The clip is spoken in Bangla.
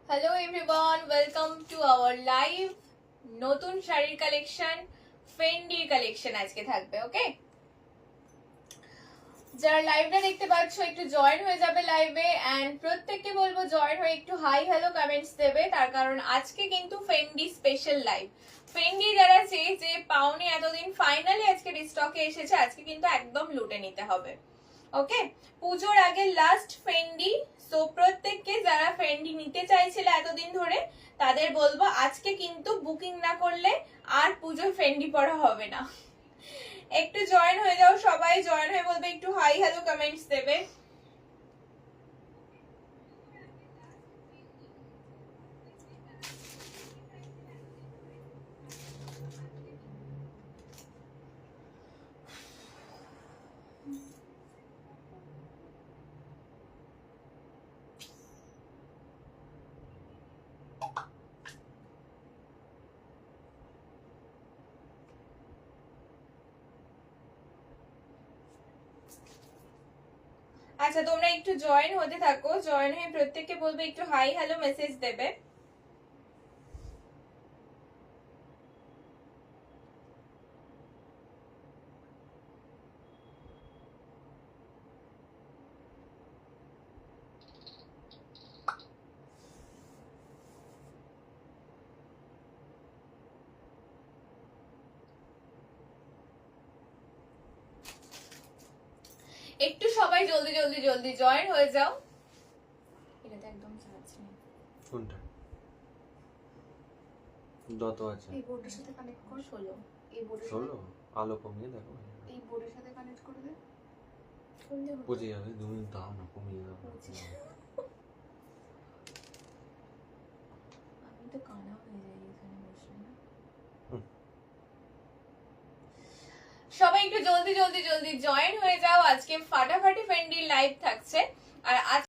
Hello everyone, welcome to our live. নতুন শাড়ির কালেকশন, ফেন্ডির কালেকশন আজকে থাকবে। ওকে, যারা লাইভটা দেখতে পাচ্ছ একটু জয়েন হয়ে যাবে লাইভে, এন্ড প্রত্যেককে বলবো জয়েন হয়ে একটু হাই হ্যালো কমেন্টস দেবে, তার কারণ আজকে কিন্তু ফেন্ডি স্পেশাল লাইভ। ফেন্ডি যারা চেয়ে যে পাওনি এতদিন, ফাইনালি আজকে রিস্টকে এসেছে, আজকে কিন্তু একদম লুটে নিতে হবে। ওকে, পুজোর আগে লাস্ট ফেন্ডি, সো প্রত্যেককে যারা ফেন্ডি নিতে চাইছিল এতদিন ধরে তাদের বলবো আজকে কিন্তু বুকিং না করলে আর পুজোয় ফেন্ডি পড়া হবে না। একটু জয়েন হয়ে যাও, সবাই জয়েন হয়ে বলবে, একটু হাই হ্যালো কমেন্টস দেবে। আচ্ছা, তোমরা একটু জয়েন হতে থাকো, জয়েন হয়ে প্রত্যেককে বলবে একটু হাই হ্যালো মেসেজ দেবে। একটু সবাই জলদি জলদি জলদি জয়েন হয়ে যাও। এটা তো একদম চার্জ নেই। কোনটা? যত আছে এই বোর্ডের সাথে কানেক্ট কর। 16 এই বোর্ডের 16 আলো কমিয়ে দেখো, এই বোর্ডের সাথে কানেক্ট করে দে। কোন দিয়ে হতো? বুঝে যাবে। 2 মিনিট দাও না, কমিয়ে দাও। আমি তো কানা হয়ে যাই এখানে বসলে না। সবাই একটু জলদি জলদি জলদি জয়েন হয়ে যাও, আজকে ফাটাফাটি ফেন্ডি লাইভ থাকছে। আর আজ